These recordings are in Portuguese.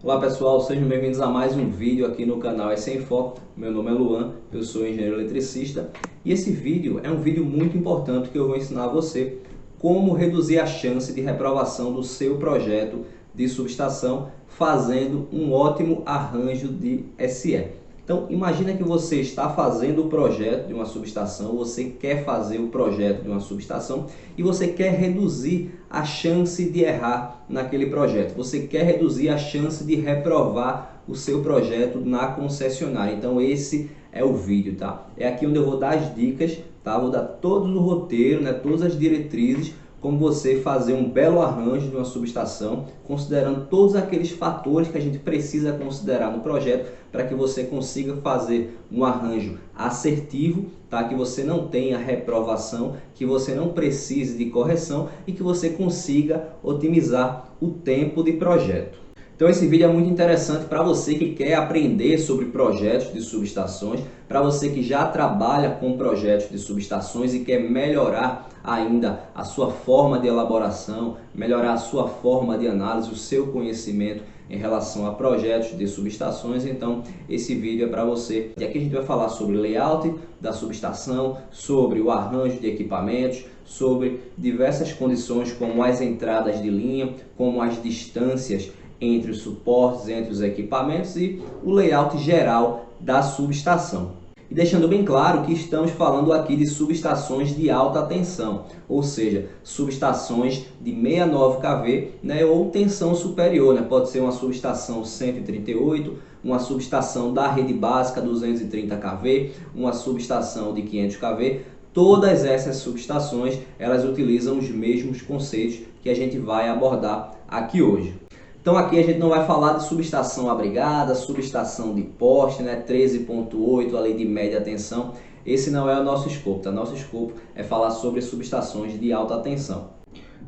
Olá pessoal, sejam bem-vindos a mais um vídeo aqui no canal SE em Foco. Meu nome é Luan, eu sou engenheiro eletricista e esse vídeo é um vídeo muito importante que eu vou ensinar a você como reduzir a chance de reprovação do seu projeto de subestação fazendo um ótimo arranjo de SE. Então, imagina que você está fazendo o projeto de uma subestação, você quer fazer o projeto de uma subestação e você quer reduzir a chance de errar naquele projeto. Você quer reduzir a chance de reprovar o seu projeto na concessionária. Então, esse é o vídeo, tá? É aqui onde eu vou dar as dicas, tá? Vou dar todo o roteiro, né? Todas as diretrizes, como você fazer um belo arranjo de uma subestação, considerando todos aqueles fatores que a gente precisa considerar no projeto para que você consiga fazer um arranjo assertivo, tá? Que você não tenha reprovação, que você não precise de correção e que você consiga otimizar o tempo de projeto. Então esse vídeo é muito interessante para você que quer aprender sobre projetos de subestações, para você que já trabalha com projetos de subestações e quer melhorar ainda a sua forma de elaboração, melhorar a sua forma de análise, o seu conhecimento em relação a projetos de subestações. Então esse vídeo é para você. E aqui a gente vai falar sobre layout da subestação, sobre o arranjo de equipamentos, sobre diversas condições como as entradas de linha, como as distâncias entre os suportes, entre os equipamentos e o layout geral da subestação. E deixando bem claro que estamos falando aqui de subestações de alta tensão, ou seja, subestações de 69 kV, né, ou tensão superior, né? Pode ser uma subestação 138, uma subestação da rede básica 230 kV, uma subestação de 500 kV. Todas essas subestações, elas utilizam os mesmos conceitos que a gente vai abordar aqui hoje. Então aqui a gente não vai falar de subestação abrigada, subestação de poste, né, 13.8, a lei de média tensão. Esse não é o nosso escopo, tá? Nosso escopo é falar sobre subestações de alta tensão.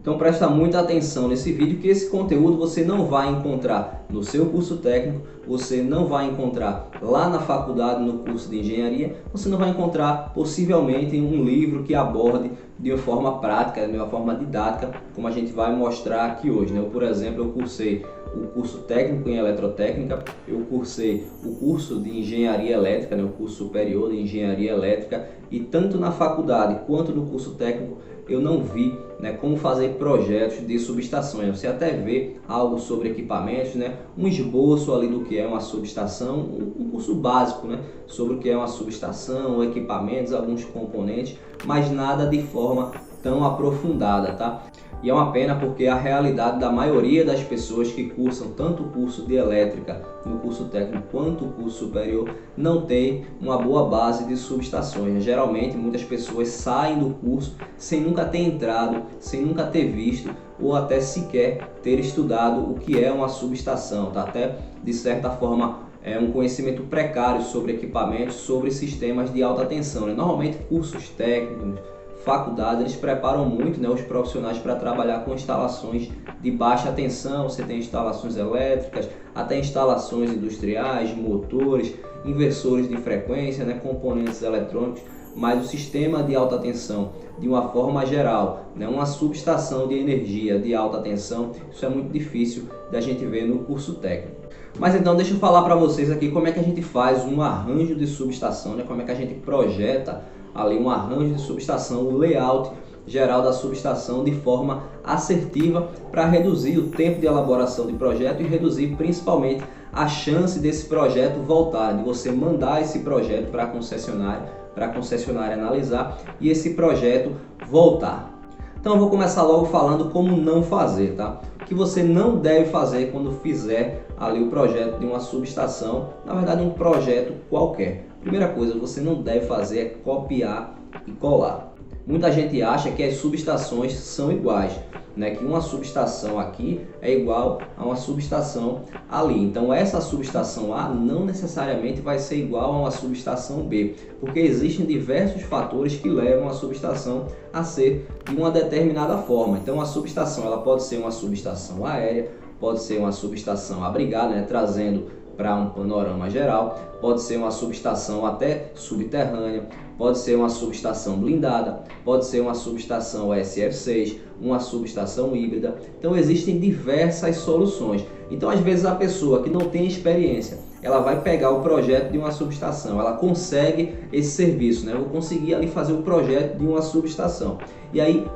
Então presta muita atenção nesse vídeo, que esse conteúdo você não vai encontrar no seu curso técnico, você não vai encontrar lá na faculdade, no curso de engenharia, você não vai encontrar possivelmente em um livro que aborde de uma forma prática, de uma forma didática, como a gente vai mostrar aqui hoje, né? Eu, por exemplo, eu cursei o curso técnico em eletrotécnica, eu cursei o curso de engenharia elétrica, né? O curso superior de engenharia elétrica, e tanto na faculdade quanto no curso técnico eu não vi, né, como fazer projetos de subestações. Você até vê algo sobre equipamentos, né, um esboço ali do que é uma subestação, um curso básico, né, sobre o que é uma subestação, equipamentos, alguns componentes, mas nada de forma tão aprofundada, tá? E é uma pena porque a realidade da maioria das pessoas que cursam tanto o curso de elétrica no curso técnico quanto o curso superior não tem uma boa base de subestações. Geralmente muitas pessoas saem do curso sem nunca ter entrado, sem nunca ter visto ou até sequer ter estudado o que é uma subestação, tá? Até de certa forma é um conhecimento precário sobre equipamentos, sobre sistemas de alta tensão, né? Normalmente cursos técnicos, faculdades, eles preparam muito, né, os profissionais para trabalhar com instalações de baixa tensão. Você tem instalações elétricas, até instalações industriais, motores, inversores de frequência, né, componentes eletrônicos, mas o sistema de alta tensão, de uma forma geral, né, uma subestação de energia de alta tensão, isso é muito difícil da gente ver no curso técnico. Mas então deixa eu falar para vocês aqui como é que a gente faz um arranjo de subestação, né, como é que a gente projeta ali um arranjo de subestação, o layout geral da subestação de forma assertiva para reduzir o tempo de elaboração de projeto e reduzir principalmente a chance desse projeto voltar, de você mandar esse projeto para a concessionária analisar e esse projeto voltar. Então eu vou começar logo falando como não fazer, tá? O que você não deve fazer quando fizer ali o projeto de uma subestação, na verdade um projeto qualquer. Primeira coisa, você não deve fazer é copiar e colar. Muita gente acha que as subestações são iguais, né? Que uma subestação aqui é igual a uma subestação ali. Então essa subestação A não necessariamente vai ser igual a uma subestação B, porque existem diversos fatores que levam a subestação a ser de uma determinada forma. Então a subestação ela pode ser uma subestação aérea, pode ser uma subestação abrigada, né? Trazendo para um panorama geral, pode ser uma subestação até subterrânea, pode ser uma subestação blindada, pode ser uma subestação SF6, uma subestação híbrida. Então existem diversas soluções. Então, às vezes, a pessoa que não tem experiência, ela vai pegar o projeto de uma subestação, ela consegue esse serviço, né? Eu vou conseguir ali fazer o projeto de uma subestação. E aí,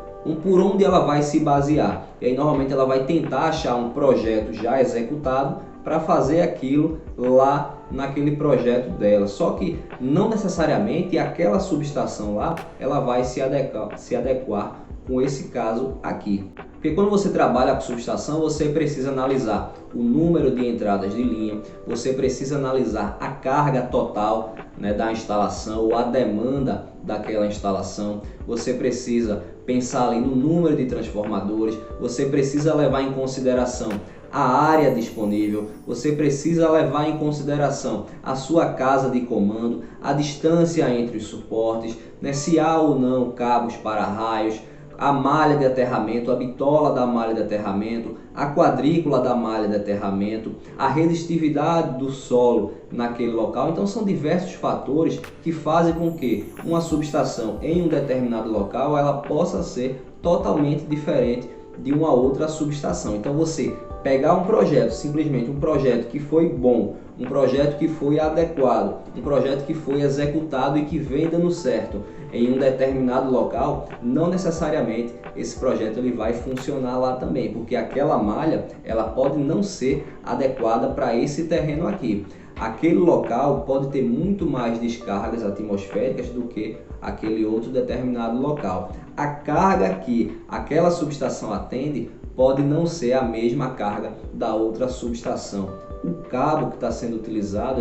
por onde ela vai se basear? E aí, normalmente, ela vai tentar achar um projeto já executado para fazer aquilo lá naquele projeto dela. Só que não necessariamente aquela subestação lá, ela vai se adequar com esse caso aqui. Porque quando você trabalha com subestação, você precisa analisar o número de entradas de linha, você precisa analisar a carga total, né, da instalação ou a demanda daquela instalação, você precisa pensar ali no número de transformadores, você precisa levar em consideração a área disponível, você precisa levar em consideração a sua casa de comando, a distância entre os suportes, né, se há ou não cabos para raios, a malha de aterramento, a bitola da malha de aterramento, a quadrícula da malha de aterramento, a resistividade do solo naquele local. Então são diversos fatores que fazem com que uma subestação em um determinado local ela possa ser totalmente diferente de uma outra subestação. Então você pegar um projeto, simplesmente um projeto que foi bom, um projeto que foi adequado, um projeto que foi executado e que vem dando certo em um determinado local, não necessariamente esse projeto ele vai funcionar lá também, porque aquela malha ela pode não ser adequada para esse terreno aqui. Aquele local pode ter muito mais descargas atmosféricas do que aquele outro determinado local. A carga que aquela subestação atende pode não ser a mesma carga da outra subestação. O cabo que está sendo utilizado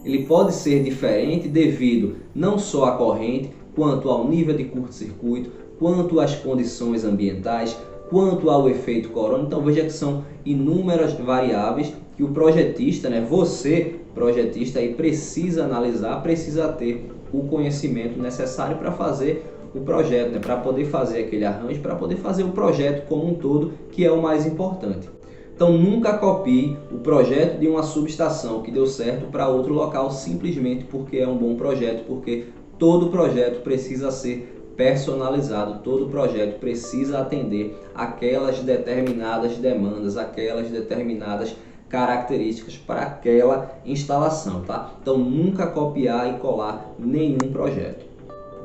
ele pode ser diferente devido não só à corrente, quanto ao nível de curto-circuito, quanto às condições ambientais, quanto ao efeito corona. Então veja que são inúmeras variáveis que o projetista, né, você projetista aí precisa analisar, precisa ter o conhecimento necessário para fazer o projeto, né, para poder fazer aquele arranjo, para poder fazer o projeto como um todo, que é o mais importante. Então nunca copie o projeto de uma subestação que deu certo para outro local simplesmente porque é um bom projeto, porque todo projeto precisa ser personalizado, todo projeto precisa atender aquelas determinadas demandas, aquelas determinadas características para aquela instalação, tá? Então nunca copiar e colar nenhum projeto.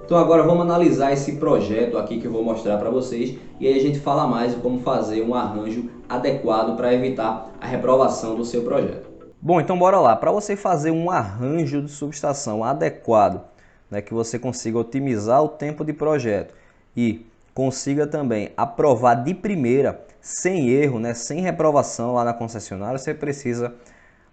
Então agora vamos analisar esse projeto aqui que eu vou mostrar para vocês e aí a gente fala mais de como fazer um arranjo adequado para evitar a reprovação do seu projeto. Bom, então bora lá. Para você fazer um arranjo de subestação adequado, né, que você consiga otimizar o tempo de projeto e consiga também aprovar de primeira, sem erro, né, sem reprovação lá na concessionária, você precisa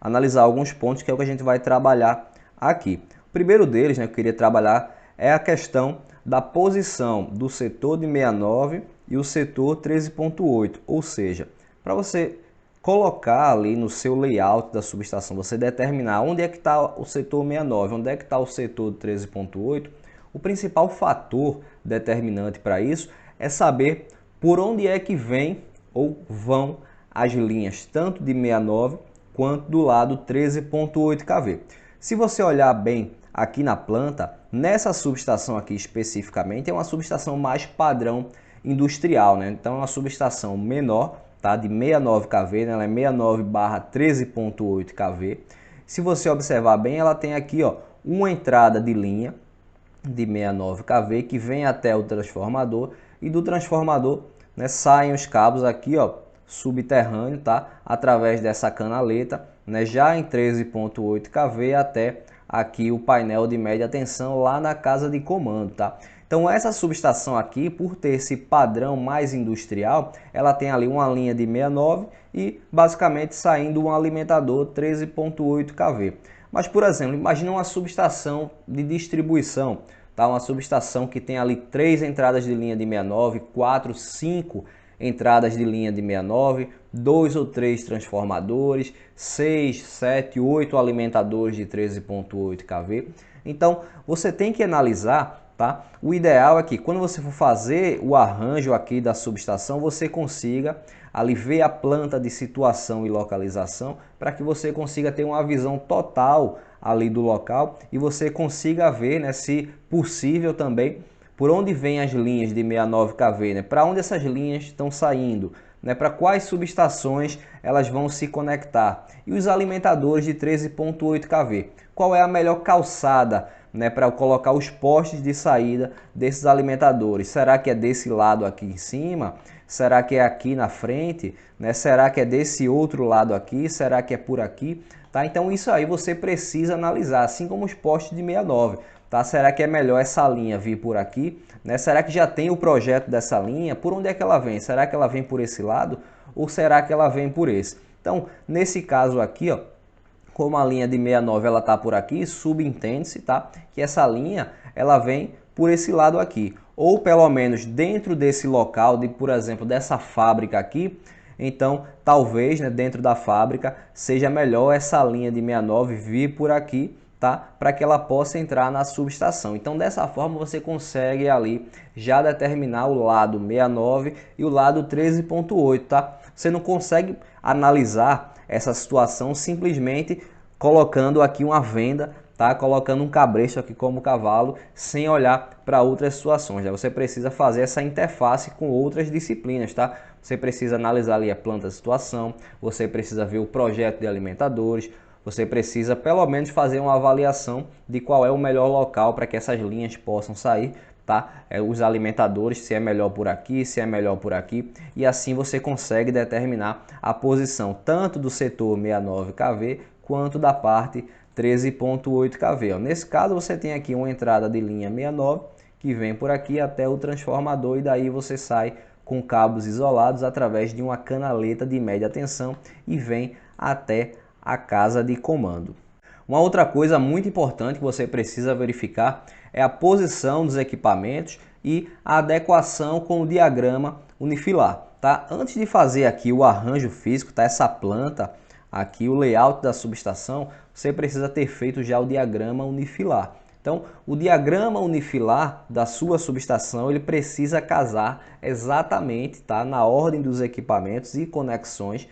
analisar alguns pontos que é o que a gente vai trabalhar aqui. O primeiro deles, né, que eu queria trabalhar é a questão da posição do setor de 69 e o setor 13.8, ou seja, para você colocar ali no seu layout da subestação, você determinar onde é que está o setor 69, onde é que está o setor 13.8, o principal fator determinante para isso é saber por onde é que vem ou vão as linhas, tanto de 69 quanto do lado 13.8 kV. Se você olhar bem aqui na planta, nessa subestação aqui especificamente, é uma subestação mais padrão industrial, né? Então é uma subestação menor, tá? De 69 kV, né? Ela é 69/13.8 kV. Se você observar bem, ela tem aqui, ó, uma entrada de linha de 69 kV que vem até o transformador e do transformador, né, saem os cabos aqui, ó, subterrâneo, tá? Através dessa canaleta, né, já em 13.8 kV até aqui o painel de média tensão lá na casa de comando, tá? Então essa subestação aqui, por ter esse padrão mais industrial, ela tem ali uma linha de 69 e basicamente saindo um alimentador 13.8 kV. Mas, por exemplo, imagina uma subestação de distribuição, tá? Uma subestação que tem ali 3 entradas de linha de 69, 4, 5 entradas de linha de 69, 2 ou 3 transformadores, 6, 7, 8 alimentadores de 13.8 kV. Então, você tem que analisar, tá? O ideal é que quando você for fazer o arranjo aqui da subestação, você consiga ali ver a planta de situação e localização para que você consiga ter uma visão total ali do local e você consiga ver, né, se possível também, por onde vêm as linhas de 69 kV, né? Para onde essas linhas estão saindo? né, para quais subestações elas vão se conectar. E os alimentadores de 13.8 kV. Qual é a melhor calçada, né, para colocar os postes de saída desses alimentadores? Será que é desse lado aqui em cima? Será que é aqui na frente? Né? Será que é desse outro lado aqui? Será que é por aqui? Tá? Então isso aí você precisa analisar, assim como os postes de 69. Tá? Será que é melhor essa linha vir por aqui? Né? Será que já tem o projeto dessa linha? Por onde é que ela vem? Será que ela vem por esse lado ou será que ela vem por esse? Então, nesse caso aqui, ó, como a linha de 69 ela está por aqui, subentende-se, tá, que essa linha ela vem por esse lado aqui, ou pelo menos dentro desse local, de, por exemplo, dessa fábrica aqui. Então, talvez, né, dentro da fábrica seja melhor essa linha de 69 vir por aqui, tá, para que ela possa entrar na subestação. Então, dessa forma você consegue ali já determinar o lado 69 e o lado 13.8, tá? Você não consegue analisar essa situação simplesmente colocando aqui uma venda, tá? Colocando um cabresto aqui como cavalo, sem olhar para outras situações. Né? Você precisa fazer essa interface com outras disciplinas, tá? Você precisa analisar ali a planta de situação, você precisa ver o projeto de alimentadores, você precisa pelo menos fazer uma avaliação de qual é o melhor local para que essas linhas possam sair, tá? Os alimentadores, se é melhor por aqui, se é melhor por aqui, e assim você consegue determinar a posição tanto do setor 69 kV quanto da parte 13.8 kV. Nesse caso você tem aqui uma entrada de linha 69 que vem por aqui até o transformador e daí você sai com cabos isolados através de uma canaleta de média tensão e vem até a casa de comando. Uma outra coisa muito importante que você precisa verificar é a posição dos equipamentos e a adequação com o diagrama unifilar. Tá? Antes de fazer aqui o arranjo físico, tá? Essa planta, aqui o layout da subestação, você precisa ter feito já o diagrama unifilar. Então, o diagrama unifilar da sua subestação, ele precisa casar exatamente, tá, na ordem dos equipamentos e conexões,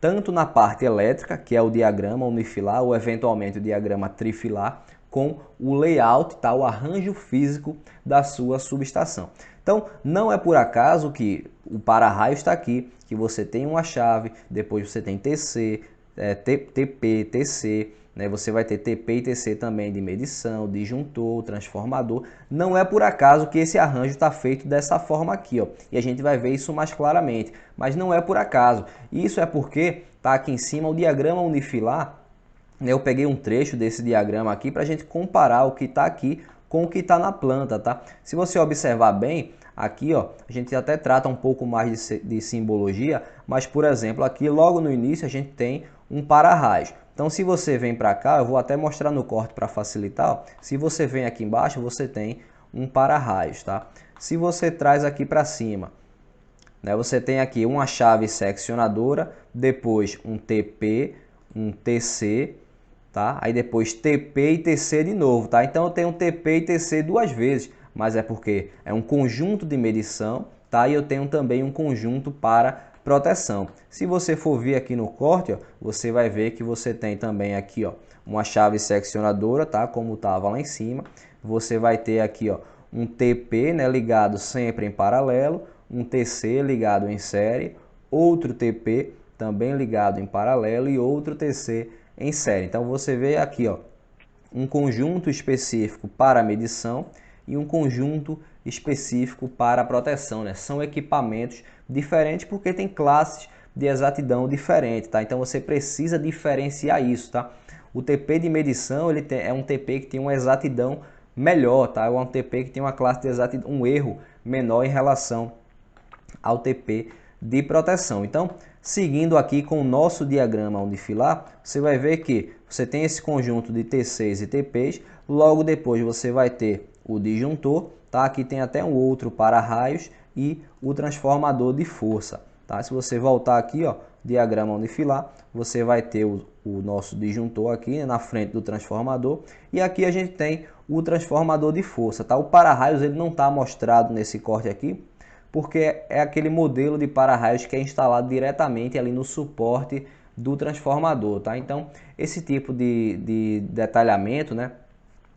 tanto na parte elétrica, que é o diagrama unifilar, ou eventualmente o diagrama trifilar, com o layout, tá, o arranjo físico da sua subestação. Então, não é por acaso que o para-raio está aqui, que você tem uma chave, depois você tem TC, TP, TC, né? Você vai ter TP e TC também de medição, disjuntor, transformador. Não é por acaso que esse arranjo está feito dessa forma aqui, ó. E a gente vai ver isso mais claramente. Mas não é por acaso. Isso é porque está aqui em cima o diagrama unifilar. Eu peguei um trecho desse diagrama aqui para a gente comparar o que está aqui com o que está na planta, tá? Se você observar bem, aqui ó, a gente até trata um pouco mais de simbologia, mas por exemplo, aqui logo no início a gente tem um para-raios. Então se você vem para cá, eu vou até mostrar no corte para facilitar, ó. Se você vem aqui embaixo, você tem um para-raios, tá? Se você traz aqui para cima, né, você tem aqui uma chave seccionadora, depois um TP, um TC, tá? Aí depois TP e TC de novo, tá? Então eu tenho TP e TC duas vezes, mas é porque é um conjunto de medição, tá? E eu tenho também um conjunto para proteção. Se você for vir aqui no corte, ó, você vai ver que você tem também aqui, ó, uma chave seccionadora, tá? Como estava lá em cima. Você vai ter aqui, ó, um TP, né, ligado sempre em paralelo, um TC ligado em série, outro TP também ligado em paralelo e outro TC em série. Então você vê aqui, ó, um conjunto específico para medição e um conjunto específico para proteção, né? São equipamentos diferentes porque tem classes de exatidão diferentes, tá? Então você precisa diferenciar isso, tá? O TP de medição, é um TP que tem uma exatidão melhor, tá? É um TP que tem uma classe de exatidão, um erro menor em relação ao TP de proteção. Então, seguindo aqui com o nosso diagrama unifilar, você vai ver que você tem esse conjunto de TCs e TPs, logo depois você vai ter o disjuntor, tá? Aqui tem até um outro para-raios e o transformador de força, tá? Se você voltar aqui, ó, diagrama unifilar, você vai ter o nosso disjuntor aqui, né, na frente do transformador, e aqui a gente tem o transformador de força, tá? O para-raios ele não está mostrado nesse corte aqui, porque é aquele modelo de para-raios que é instalado diretamente ali no suporte do transformador, tá? Então, esse tipo de detalhamento, né?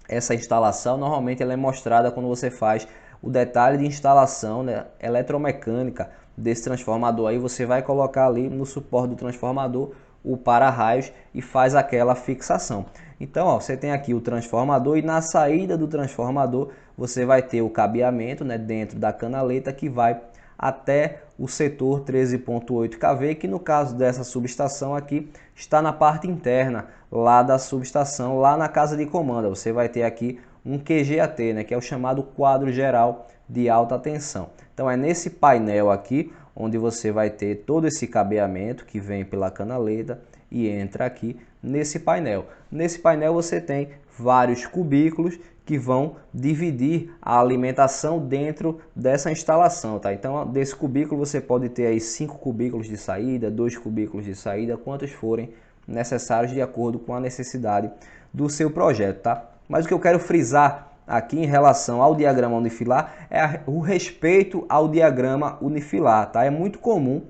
Essa instalação, normalmente ela é mostrada quando você faz o detalhe de instalação, né, eletromecânica desse transformador aí, você vai colocar ali no suporte do transformador o para-raios e faz aquela fixação. Então, ó, você tem aqui o transformador e na saída do transformador você vai ter o cabeamento, né, dentro da canaleta que vai até o setor 13.8 kV, que no caso dessa subestação aqui está na parte interna lá da subestação, lá na casa de comando. Você vai ter aqui um QGAT, né, que é o chamado quadro geral de alta tensão. Então é nesse painel aqui onde você vai ter todo esse cabeamento que vem pela canaleta e entra aqui nesse painel. Nesse painel você tem vários cubículos que vão dividir a alimentação dentro dessa instalação, tá? Então, desse cubículo você pode ter aí 5 cubículos de saída, 2 cubículos de saída, quantos forem necessários de acordo com a necessidade do seu projeto, tá? Mas o que eu quero frisar aqui em relação ao diagrama unifilar é o respeito ao diagrama unifilar, tá? É muito comum,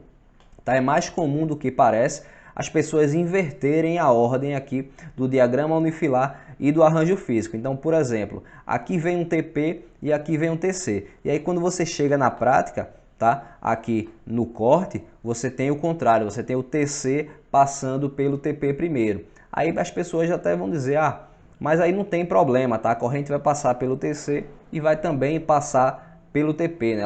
tá? É mais comum do que parece as pessoas inverterem a ordem aqui do diagrama unifilar e do arranjo físico. Então, por exemplo, aqui vem um TP e aqui vem um TC. E aí quando você chega na prática, tá? Aqui no corte, você tem o contrário, você tem o TC passando pelo TP primeiro. Aí as pessoas até vão dizer, ah, mas aí não tem problema, tá? A corrente vai passar pelo TC e vai também passar pelo TP, né?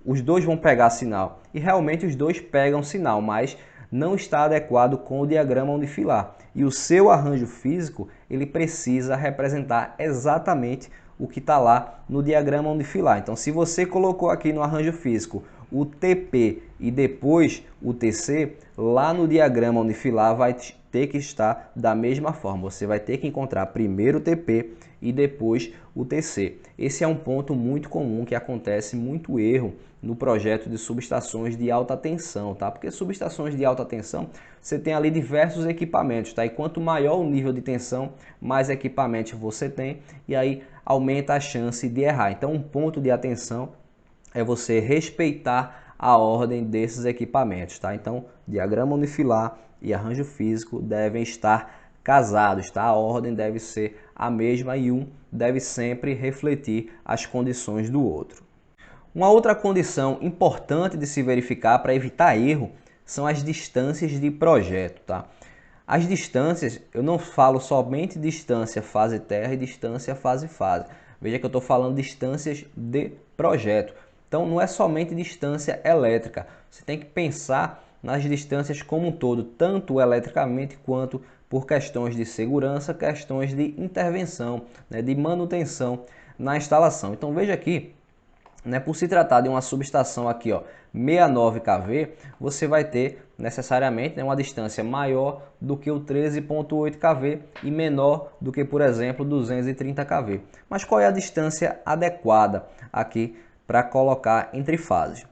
Os dois vão pegar sinal. E realmente os dois pegam sinal, mas não está adequado com o diagrama unifilar. E o seu arranjo físico, ele precisa representar exatamente o que está lá no diagrama unifilar. Então, se você colocou aqui no arranjo físico o TP e depois o TC, lá no diagrama unifilar vai ter que estar da mesma forma. Você vai ter que encontrar primeiro o TP e depois o TC. Esse é um ponto muito comum que acontece muito erro no projeto de subestações de alta tensão, tá? Porque subestações de alta tensão, você tem ali diversos equipamentos, tá? E quanto maior o nível de tensão, mais equipamentos você tem e aí aumenta a chance de errar. Então, um ponto de atenção é você respeitar a ordem desses equipamentos, tá? Então, diagrama unifilar e arranjo físico devem estar casados, tá? A ordem deve ser a mesma e um deve sempre refletir as condições do outro. Uma outra condição importante de se verificar para evitar erro são as distâncias de projeto, tá? As distâncias, eu não falo somente distância fase terra e distância fase-fase. Veja que eu estou falando distâncias de projeto. Então não é somente distância elétrica. Você tem que pensar nas distâncias como um todo, tanto eletricamente quanto por questões de segurança, questões de intervenção, né, de manutenção na instalação. Então veja aqui, né, por se tratar de uma subestação aqui, ó, 69 kV, você vai ter necessariamente, né, uma distância maior do que o 13.8 kV e menor do que, por exemplo, 230 kV. Mas qual é a distância adequada aqui para colocar entre fases?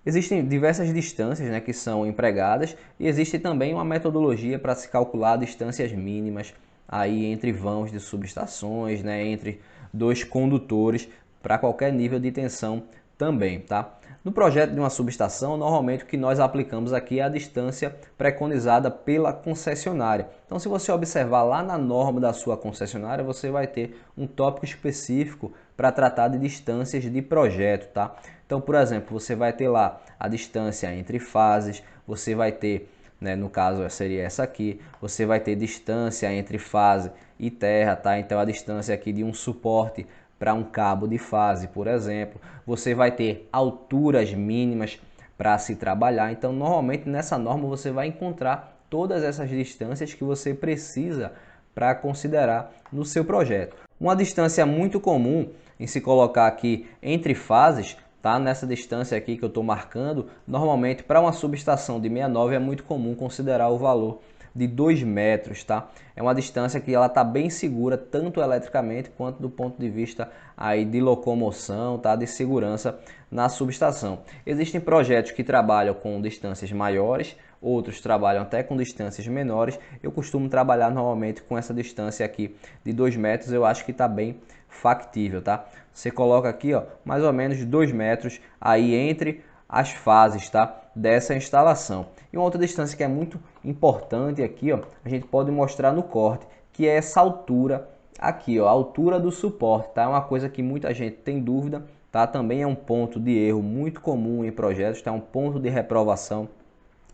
Existem diversas distâncias, né, que são empregadas e existe também uma metodologia para se calcular distâncias mínimas aí entre vãos de subestações, né, entre dois condutores para qualquer nível de tensão também, tá? No projeto de uma subestação, normalmente o que nós aplicamos aqui é a distância preconizada pela concessionária. Então, se você observar lá na norma da sua concessionária, você vai ter um tópico específico para tratar de distâncias de projeto, tá? Então, por exemplo, você vai ter lá a distância entre fases, você vai ter, né, no caso seria essa aqui, você vai ter distância entre fase e terra, tá? Então, a distância aqui de um suporte para um cabo de fase, por exemplo. Você vai ter alturas mínimas para se trabalhar. Então, normalmente nessa norma você vai encontrar todas essas distâncias que você precisa para considerar no seu projeto. Uma distância muito comum em se colocar aqui entre fases, tá? Nessa distância aqui que eu estou marcando, normalmente para uma subestação de 69 é muito comum considerar o valor de 2 metros, tá? É uma distância que ela está bem segura, tanto eletricamente quanto do ponto de vista aí de locomoção, tá? De segurança na subestação. Existem projetos que trabalham com distâncias maiores, outros trabalham até com distâncias menores. Eu costumo trabalhar normalmente com essa distância aqui de 2 metros, eu acho que está bem factível, tá? Você coloca aqui, ó, mais ou menos 2 metros aí entre as fases, tá, dessa instalação. E uma outra distância que é muito importante aqui, ó, a gente pode mostrar no corte, que é essa altura aqui, ó, a altura do suporte, tá? É uma coisa que muita gente tem dúvida tá? Também é um ponto de erro muito comum em projetos, tá? Um ponto de reprovação,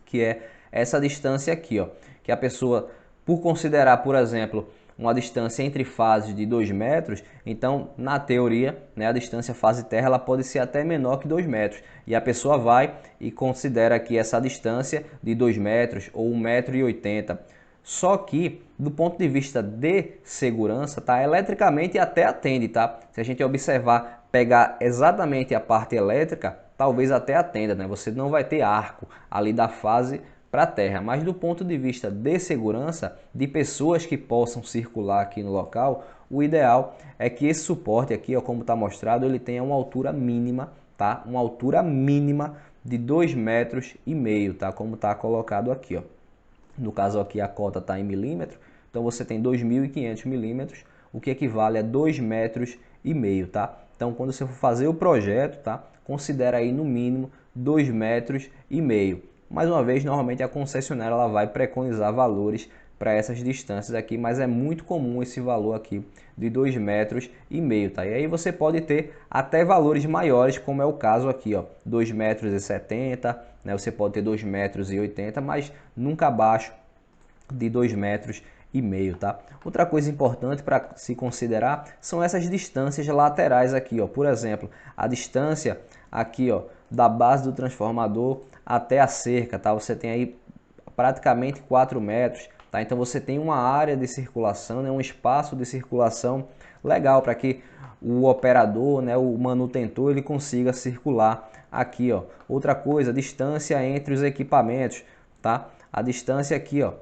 que é essa distância aqui, ó, que a pessoa, por considerar, por exemplo, uma distância entre fases de 2 metros, então, na teoria, né, a distância fase-terra ela pode ser até menor que 2 metros. E a pessoa vai e considera aqui essa distância de 2 metros ou 1,80 m. Só que, do ponto de vista de segurança, tá, eletricamente até atende, tá? Se a gente observar, pegar exatamente a parte elétrica, talvez até atenda, né? Você não vai ter arco ali da fase para a terra, mas do ponto de vista de segurança, de pessoas que possam circular aqui no local, o ideal é que esse suporte aqui, ó, como está mostrado, ele tenha uma altura mínima, tá? Uma altura mínima de 2,5 metros, tá? Como está colocado aqui, ó. No caso aqui a cota está em milímetro, então você tem 2.500 milímetros, o que equivale a 2,5 metros, tá? Então quando você for fazer o projeto, tá? Considera aí no mínimo 2,5 metros. Mais uma vez, normalmente a concessionária ela vai preconizar valores para essas distâncias aqui, mas é muito comum esse valor aqui de 2,5 metros, tá? E aí você pode ter até valores maiores, como é o caso aqui, ó, 2,70 metros, né? Você pode ter 2,80 metros, mas nunca abaixo de 2,5 metros, tá? Outra coisa importante para se considerar são essas distâncias laterais aqui, ó. Por exemplo, a distância aqui, ó, da base do transformador até a cerca, tá? Você tem aí praticamente 4 metros, tá? Então você tem uma área de circulação, né? Um espaço de circulação legal para que o operador, né, o manutentor, ele consiga circular aqui, ó. Outra coisa, distância entre os equipamentos, tá? A distância aqui, ó,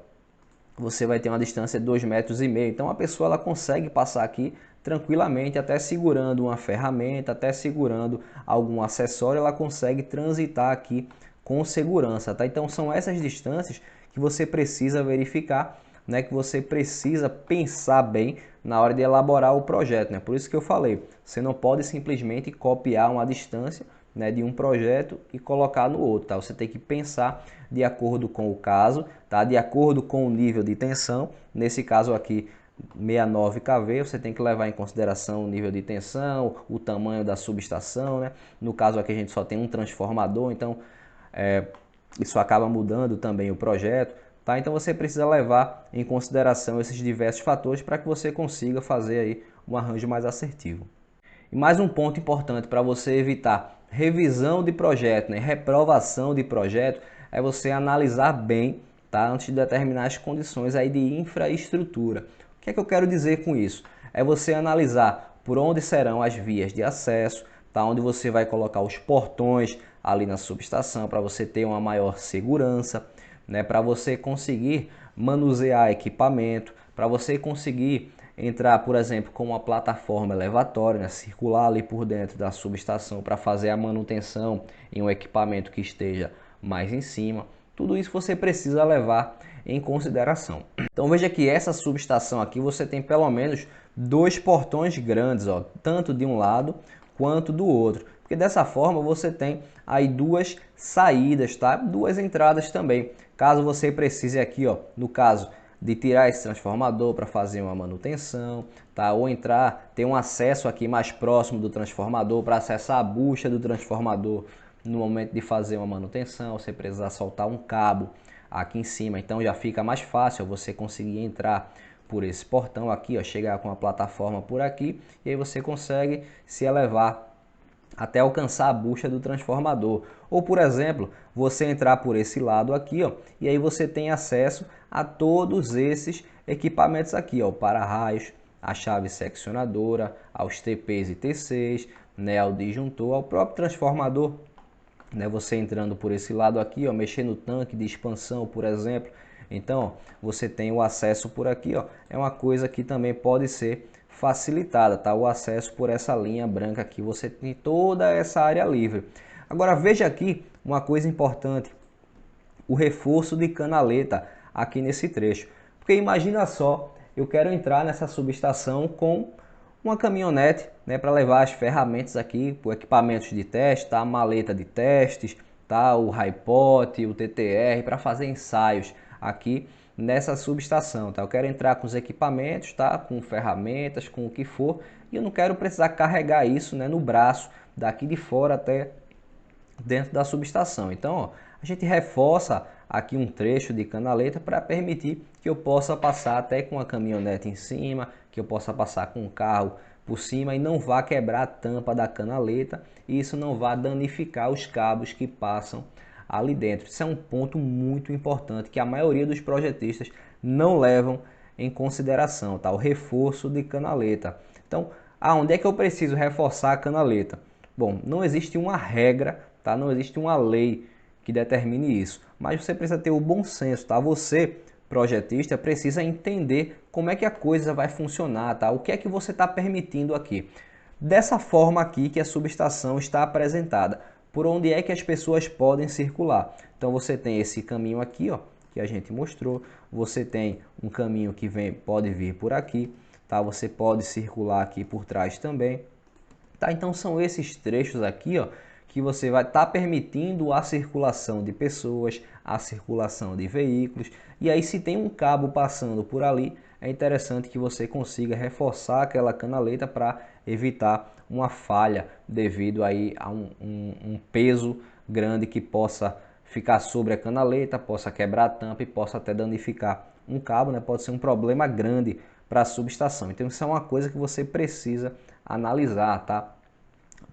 você vai ter uma distância de 2,5 metros. Então a pessoa ela consegue passar aqui tranquilamente, até segurando uma ferramenta, até segurando algum acessório, ela consegue transitar aqui com segurança, tá? Então são essas distâncias que você precisa verificar, né, que você precisa pensar bem na hora de elaborar o projeto, né? Por isso que eu falei, você não pode simplesmente copiar uma distância, né, de um projeto e colocar no outro, tá? Você tem que pensar de acordo com o caso, tá? De acordo com o nível de tensão. Nesse caso aqui, 69 kV, você tem que levar em consideração o nível de tensão, o tamanho da subestação, né? No caso aqui a gente só tem um transformador, então isso acaba mudando também o projeto, tá? Então você precisa levar em consideração esses diversos fatores para que você consiga fazer aí um arranjo mais assertivo. E mais um ponto importante para você evitar revisão de projeto, né, reprovação de projeto, é você analisar bem, tá, antes de determinar as condições aí de infraestrutura. O que é que eu quero dizer com isso? É você analisar por onde serão as vias de acesso, tá, onde você vai colocar os portões ali na subestação para você ter uma maior segurança, né, para você conseguir manusear equipamento, para você conseguir entrar, por exemplo, com uma plataforma elevatória, né, circular ali por dentro da subestação para fazer a manutenção em um equipamento que esteja mais em cima. Tudo isso você precisa levar em consideração. Então veja que essa subestação aqui você tem pelo menos 2 portões grandes, ó, tanto de um lado quanto do outro. Porque dessa forma você tem aí 2 saídas, tá? 2 entradas também. Caso você precise aqui, ó, no caso de tirar esse transformador para fazer uma manutenção, tá? Ou entrar, ter um acesso aqui mais próximo do transformador para acessar a bucha do transformador no momento de fazer uma manutenção, você precisar soltar um cabo aqui em cima, então já fica mais fácil você conseguir entrar por esse portão aqui, ó, chegar com a plataforma por aqui e aí você consegue se elevar até alcançar a bucha do transformador. Ou, por exemplo, você entrar por esse lado aqui, ó, e aí você tem acesso a todos esses equipamentos aqui, ó, o para-raios, a chave seccionadora, aos TPs e TCs, né, ao disjuntor, ao próprio transformador, né, você entrando por esse lado aqui, ó, mexer no tanque de expansão, por exemplo. Então, ó, você tem o acesso por aqui, ó, é uma coisa que também pode ser facilitada, tá? O acesso por essa linha branca aqui, você tem toda essa área livre. Agora veja aqui uma coisa importante, o reforço de canaleta aqui nesse trecho. Porque imagina só, eu quero entrar nessa subestação com uma caminhonete, né, para levar as ferramentas aqui, os equipamentos de teste, tá? A maleta de testes, tá? O HiPot, o TTR, para fazer ensaios aqui nessa subestação, tá? Eu quero entrar com os equipamentos, tá? Com ferramentas, com o que for, e eu não quero precisar carregar isso, né, no braço daqui de fora até dentro da subestação. Então, ó, a gente reforça aqui um trecho de canaleta para permitir que eu possa passar até com a caminhonete em cima, que eu possa passar com um carro por cima e não vá quebrar a tampa da canaleta e isso não vá danificar os cabos que passam ali dentro. Isso é um ponto muito importante que a maioria dos projetistas não levam em consideração, tá? O reforço de canaleta. Então, aonde é que eu preciso reforçar a canaleta? Bom, não existe uma regra, tá? Não existe uma lei que determine isso, mas você precisa ter o bom senso, tá? Você, projetista, precisa entender como é que a coisa vai funcionar, tá? O que é que você está permitindo aqui. Dessa forma aqui que a subestação está apresentada, por onde é que as pessoas podem circular. Então você tem esse caminho aqui, ó, que a gente mostrou, você tem um caminho que pode vir por aqui, tá? Você pode circular aqui por trás também, tá? Então são esses trechos aqui, ó, que você vai estar permitindo a circulação de pessoas, a circulação de veículos. E aí se tem um cabo passando por ali, é interessante que você consiga reforçar aquela canaleta para evitar uma falha devido aí a um peso grande que possa ficar sobre a canaleta, possa quebrar a tampa e possa até danificar um cabo, né? Pode ser um problema grande para a subestação. Então isso é uma coisa que você precisa analisar, tá?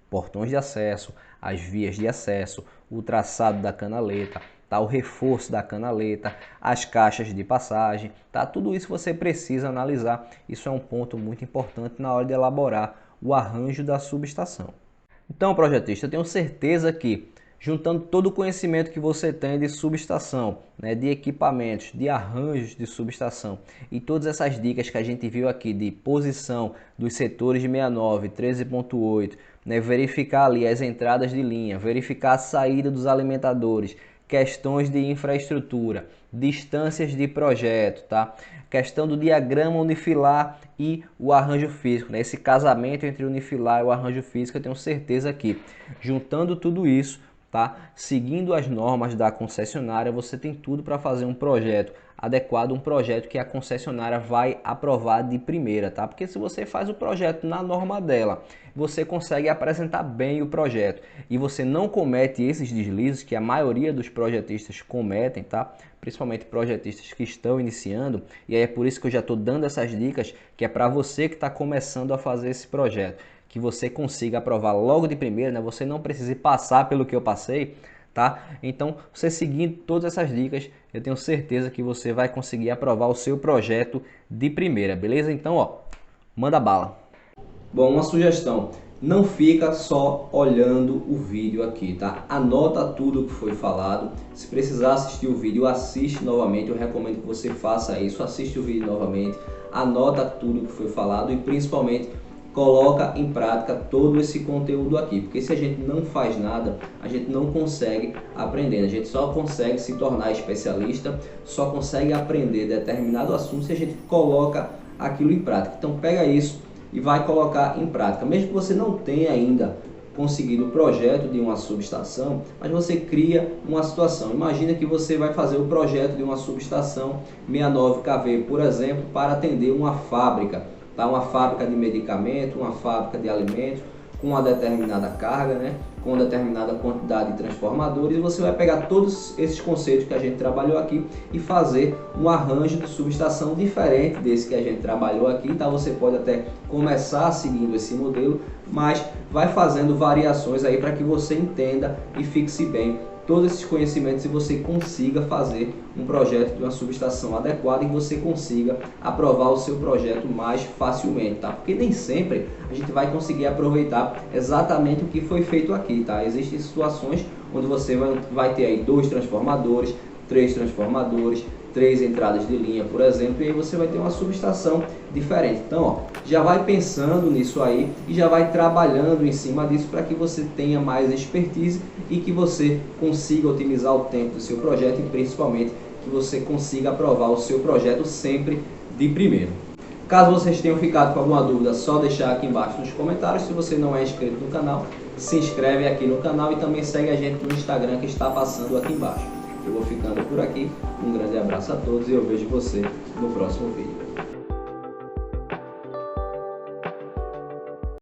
Portões de acesso, as vias de acesso, o traçado da canaleta, tá? O reforço da canaleta, as caixas de passagem, tá? Tudo isso você precisa analisar. Isso é um ponto muito importante na hora de elaborar o arranjo da subestação. Então, projetista, eu tenho certeza que juntando todo o conhecimento que você tem de subestação, né, de equipamentos, de arranjos de subestação e todas essas dicas que a gente viu aqui de posição dos setores de 69, 13.8, né, verificar ali as entradas de linha, verificar a saída dos alimentadores, questões de infraestrutura, distâncias de projeto, tá? Questão do diagrama unifilar e o arranjo físico, né? Esse casamento entre o unifilar e o arranjo físico, eu tenho certeza que juntando tudo isso, tá? Seguindo as normas da concessionária, você tem tudo para fazer um projeto adequado, um projeto que a concessionária vai aprovar de primeira, tá? Porque se você faz o projeto na norma dela, você consegue apresentar bem o projeto e você não comete esses deslizes que a maioria dos projetistas cometem, tá? Principalmente projetistas que estão iniciando, e aí é por isso que eu já estou dando essas dicas, que é para você que está começando a fazer esse projeto, que você consiga aprovar logo de primeira, né? Você não precise passar pelo que eu passei, tá? Então, você seguindo todas essas dicas, eu tenho certeza que você vai conseguir aprovar o seu projeto de primeira, beleza? Então, ó, manda bala. Bom, uma sugestão, não fica só olhando o vídeo aqui, tá? Anota tudo o que foi falado. Se precisar assistir o vídeo, assiste novamente. Eu recomendo que você faça isso, assiste o vídeo novamente, anota tudo o que foi falado e principalmente coloca em prática todo esse conteúdo aqui, porque se a gente não faz nada, a gente não consegue aprender, a gente só consegue se tornar especialista, só consegue aprender determinado assunto se a gente coloca aquilo em prática. Então pega isso e vai colocar em prática, mesmo que você não tenha ainda conseguido o projeto de uma subestação, mas você cria uma situação. Imagina que você vai fazer o projeto de uma subestação 69 kV, por exemplo, para atender uma fábrica. Tá? Uma fábrica de medicamento, uma fábrica de alimentos, com uma determinada carga, né? Com uma determinada quantidade de transformadores, e você vai pegar todos esses conceitos que a gente trabalhou aqui e fazer um arranjo de subestação diferente desse que a gente trabalhou aqui, tá? Você pode até começar seguindo esse modelo, mas vai fazendo variações aí para que você entenda e fixe bem todos esses conhecimentos e você consiga fazer um projeto de uma subestação adequada e você consiga aprovar o seu projeto mais facilmente, tá? Porque nem sempre a gente vai conseguir aproveitar exatamente o que foi feito aqui, tá? Existem situações onde você vai ter aí 2 transformadores, 3 transformadores, 3 entradas de linha, por exemplo, e aí você vai ter uma subestação diferente. Então, ó, já vai pensando nisso aí e já vai trabalhando em cima disso para que você tenha mais expertise e que você consiga otimizar o tempo do seu projeto e principalmente que você consiga aprovar o seu projeto sempre de primeira. Caso vocês tenham ficado com alguma dúvida, só deixar aqui embaixo nos comentários. Se você não é inscrito no canal, se inscreve aqui no canal e também segue a gente no Instagram que está passando aqui embaixo. Eu vou ficando por aqui, um grande abraço a todos e eu vejo você no próximo vídeo.